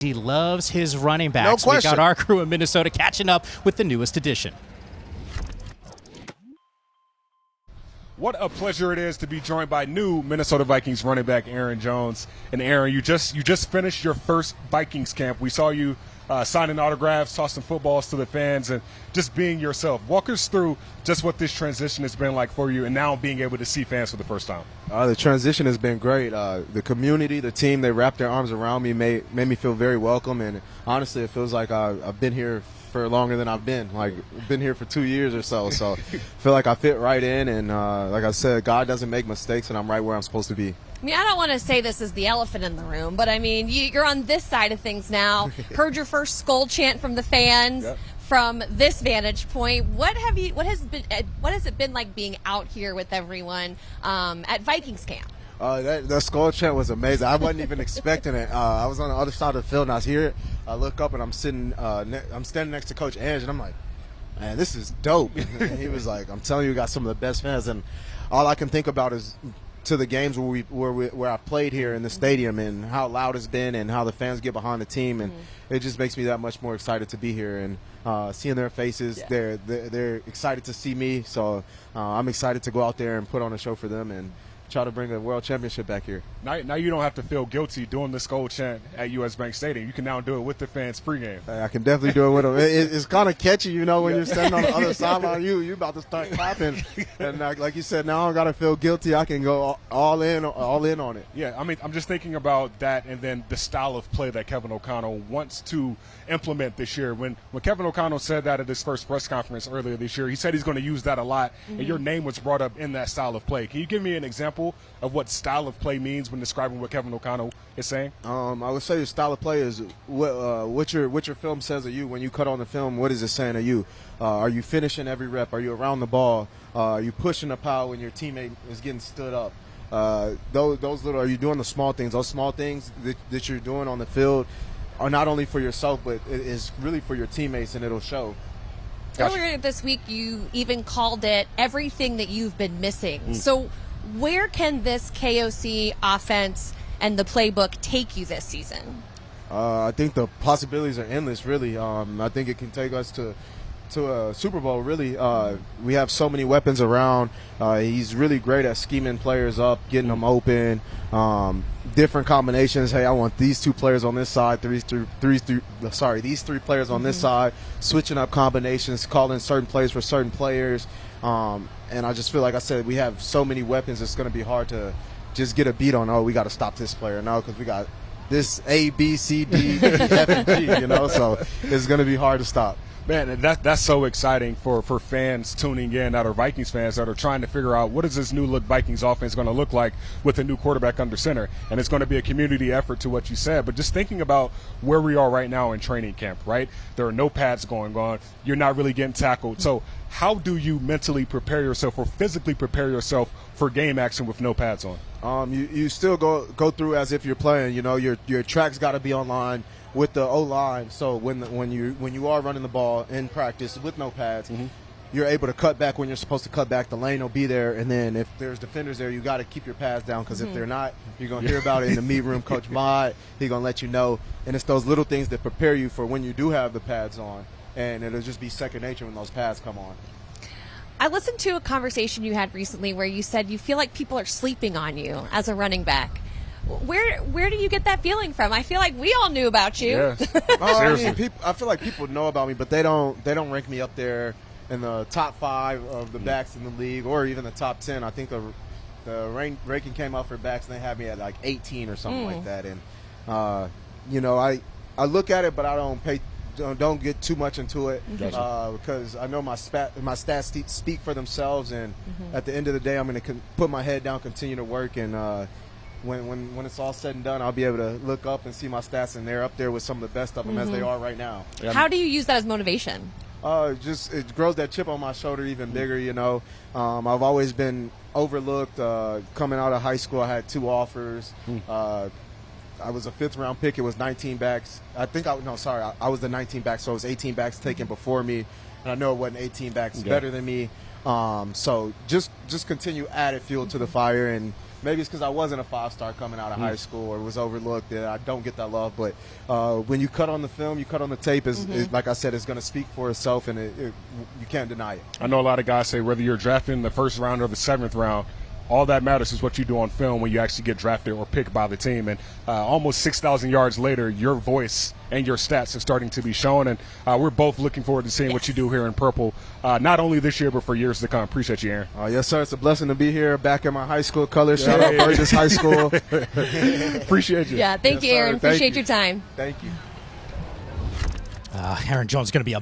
He loves his running backs. No question. We got our crew in Minnesota catching up with the newest edition. What a pleasure it is to be joined by new Minnesota Vikings running back Aaron Jones. And Aaron, you just finished your first Vikings camp. We saw you signing autographs, tossing footballs to the fans, and just being yourself. Walk us through just what this transition has been like for you, and now being able to see fans for the first time. The transition has been great. The community, the team, they wrapped their arms around me, made me feel very welcome. And honestly, it feels like I've been here for longer than I've been. Like, been here for 2 years or so. So I feel like I fit right in. And like I said, God doesn't make mistakes, and I'm right where I'm supposed to be. I mean, I don't want to say this is the elephant in the room, but I mean, you're on this side of things now. Heard your first Skol Chant from the fans. Yep. From this vantage point, what has it been like being out here with everyone at Vikings camp? The Skol Chant was amazing. I wasn't even expecting it. I was on the other side of the field, and I hear it. I look up, and I'm standing next to Coach Ange, and I'm like, man, this is dope. And he was like, I'm telling you, we got some of the best fans, and all I can think about is to the games where I played here in the stadium, and how loud it's been, and how the fans get behind the team, and it just makes me that much more excited to be here. And seeing their faces, they're excited to see me, so I'm excited to go out there and put on a show for them and try to bring a world championship back here. Now you don't have to feel guilty doing the Skol Chant at US Bank Stadium. You can now do it with the fans pregame. I can definitely do it with them. It's kind of catchy, you know, when you're standing on the other sideline. You about to start clapping, and like you said, now I don't gotta feel guilty. I can go all in on it. Yeah, I mean, I'm just thinking about that, and then the style of play that Kevin O'Connell wants to implement this year. When Kevin O'Connell said that at his first press conference earlier this year, he said he's going to use that a lot, and your name was brought up in that style of play. Can you give me an example of what style of play means when describing what Kevin O'Connell is saying? I would say the style of play is what your film says of you. When you cut on the film, what is it saying of you? Are you finishing every rep? Are you around the ball? Are you pushing the pile when your teammate is getting stood up? Those little, are you doing the small things? Those small things that you're doing on the field are not only for yourself, but it is really for your teammates, and it'll show. Earlier this week, you even called it everything that you've been missing. So where can this KOC offense and the playbook take you this season? I think the possibilities are endless, really. I think it can take us to a Super Bowl, really. We have so many weapons around. He's really great at scheming players up, getting them open, different combinations. Hey, I want these two players on this side, these three players on this side, switching up combinations, calling certain plays for certain players. And I just feel like I said, we have so many weapons, it's going to be hard to just get a beat on, we got to stop this player. No, because we got this A, B, C, D, E, F, and G, you know, so it's going to be hard to stop. Man, that's so exciting for fans tuning in that are Vikings fans that are trying to figure out what is this new look Vikings offense going to look like with a new quarterback under center. And it's going to be a community effort to what you said. But just thinking about where we are right now in training camp, right? There are no pads going on. You're not really getting tackled. So how do you mentally prepare yourself or physically prepare yourself for game action with no pads on? You still go through as if you're playing. You know, your track's got to be online with the O-line, so when you are running the ball in practice with no pads, you're able to cut back when you're supposed to cut back. The lane will be there, and then if there's defenders there, you got to keep your pads down, because if they're not, you're going to hear about it in the meet room. Coach Mod, he's going to let you know, and it's those little things that prepare you for when you do have the pads on, and it'll just be second nature when those pads come on. I listened to a conversation you had recently where you said you feel like people are sleeping on you as a running back. Where do you get that feeling from? I feel like we all knew about you. Yes. I feel like people know about me, but they don't rank me up there in the top 5 of the backs in the league, or even the top 10. I think the ranking came out for backs, and they had me at like 18 or something like that. And you know, I look at it, but I don't get too much into it, because I know my stats speak for themselves, and at the end of the day, I'm going to put my head down, continue to work, and when it's all said and done, I'll be able to look up and see my stats, and they're up there with some of the best of them as they are right now. How do you use that as motivation? It grows that chip on my shoulder even bigger, you know. I've always been overlooked. Coming out of high school, I had 2 offers. I was a 5th round pick. It was 19 backs. I was the 19 back, so it was 18 backs taken before me. And I know it wasn't 18 backs better than me. So just continue added fuel to the fire, and maybe it's because I wasn't a 5-star coming out of high school or was overlooked that I don't get that love. But when you cut on the film, you cut on the tape, like I said, it's going to speak for itself, and you can't deny it. I know a lot of guys say whether you're drafted in the first round or the 7th round, all that matters is what you do on film when you actually get drafted or picked by the team. And almost 6,000 yards later, your voice and your stats are starting to be shown. And we're both looking forward to seeing what you do here in purple, not only this year but for years to come. Appreciate you, Aaron. Yes, sir. It's a blessing to be here back in my high school colors. Shout out Burgess High School. Appreciate you. Yeah, thank you, Aaron. Sir. Thank Appreciate you. your time. Thank you. Aaron Jones is going to be a